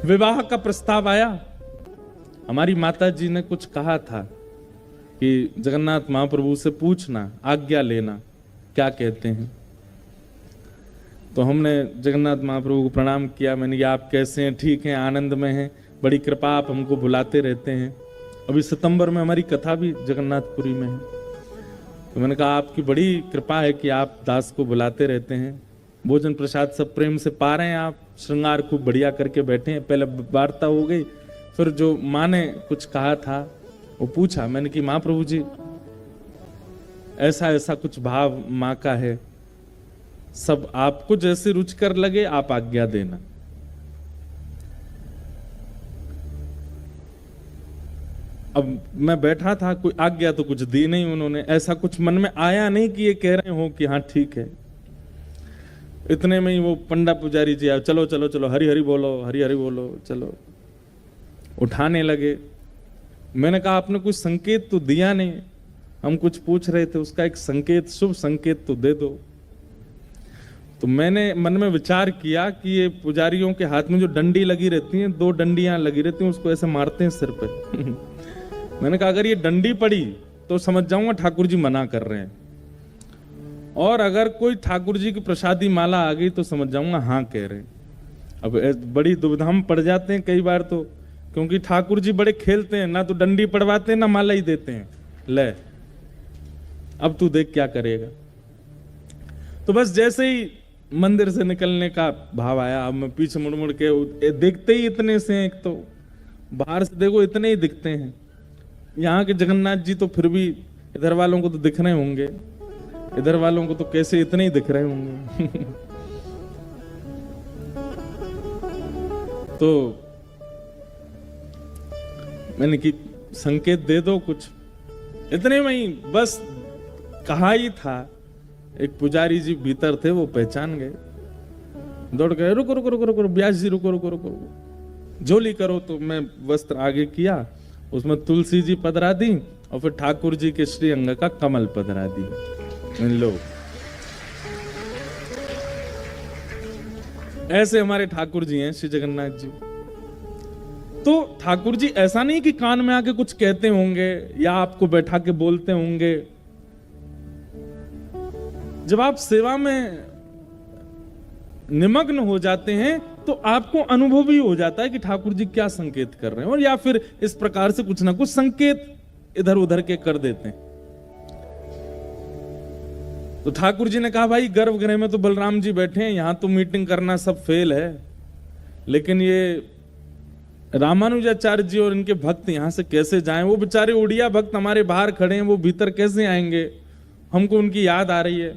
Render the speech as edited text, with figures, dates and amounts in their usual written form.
विवाह का प्रस्ताव आया। हमारी माता जी ने कुछ कहा था कि जगन्नाथ महाप्रभु से पूछना, आज्ञा लेना, क्या कहते हैं। तो हमने जगन्नाथ महाप्रभु को प्रणाम किया। मैंने कहा आप कैसे हैं? ठीक हैं, आनंद में हैं, बड़ी कृपा, आप हमको बुलाते रहते हैं। अभी सितंबर में हमारी कथा भी जगन्नाथपुरी में है। तो मैंने कहा आपकी बड़ी कृपा है कि आप दास को बुलाते रहते हैं, भोजन प्रसाद सब प्रेम से पा रहे हैं, आप श्रृंगार खूब बढ़िया करके बैठे हैं। पहले वार्ता हो गई, फिर जो माँ ने कुछ कहा था वो पूछा। मैंने कि महाप्रभु जी ऐसा ऐसा कुछ भाव माँ का है, सब आपको जैसे रुचिकर लगे आप आज्ञा देना। अब मैं बैठा था, कोई आज्ञा तो कुछ दी नहीं उन्होंने, ऐसा कुछ मन में आया नहीं कि ये कह रहे हो कि हाँ ठीक है। इतने में ही वो पंडा पुजारी जी आए, चलो चलो चलो हरि हरि बोलो, हरि हरि बोलो, चलो उठाने लगे। मैंने कहा आपने कुछ संकेत तो दिया नहीं, हम कुछ पूछ रहे थे, उसका एक संकेत, शुभ संकेत तो दे दो। तो मैंने मन में विचार किया कि ये पुजारियों के हाथ में जो डंडी लगी रहती हैं, 2 डंडियां लगी रहती हैं, उसको ऐसे मारते हैं सिर पे। मैंने कहा अगर ये डंडी पड़ी तो समझ जाऊंगा ठाकुर जी मना कर रहे हैं, और अगर कोई ठाकुर जी की प्रसादी माला आ गई तो समझ जाऊंगा हाँ कह रहे हैं। अब बड़ी दुविधा में पड़ जाते हैं कई बार तो, क्योंकि ठाकुर जी बड़े खेलते हैं, ना तो डंडी पड़वाते हैं ना माला ही देते हैं। ले अब तू देख क्या करेगा। तो बस जैसे ही मंदिर से निकलने का भाव आया, अब मैं पीछे मुड़ मुड़ के देखते ही इतने से हैं, एक तो बाहर से देखो इतने ही दिखते हैं। यहाँ के जगन्नाथ जी तो फिर भी इधर वालों को तो दिख रहे होंगे, इधर वालों को तो कैसे इतने ही दिख रहे होंगे। तो मैंने कि संकेत दे दो कुछ। इतने में ही बस कहा ही था, एक पुजारी जी भीतर थे, वो पहचान गए, दौड़ गए, रुको रुको रुको रुको व्यास जी रुको रुको रुको, झोली करो। तो मैं वस्त्र आगे किया, उसमें तुलसी जी पधरा दी और फिर ठाकुर जी के श्री अंग का कमल पधरा दी। लो ऐसे हमारे ठाकुर जी हैं श्री जगन्नाथ जी। तो ठाकुर जी ऐसा नहीं कि कान में आके कुछ कहते होंगे या आपको बैठा के बोलते होंगे। जब आप सेवा में निमग्न हो जाते हैं तो आपको अनुभव ही हो जाता है कि ठाकुर जी क्या संकेत कर रहे हैं, और या फिर इस प्रकार से कुछ ना कुछ संकेत इधर उधर के कर देते हैं। तो ठाकुर जी ने कहा भाई गर्भगृह में तो बलराम जी बैठे हैं, यहां तो मीटिंग करना सब फेल है, लेकिन ये रामानुजाचार्य जी और इनके भक्त यहां से कैसे जाएं? वो बेचारे उड़िया भक्त हमारे बाहर खड़े हैं, वो भीतर कैसे आएंगे? हमको उनकी याद आ रही है।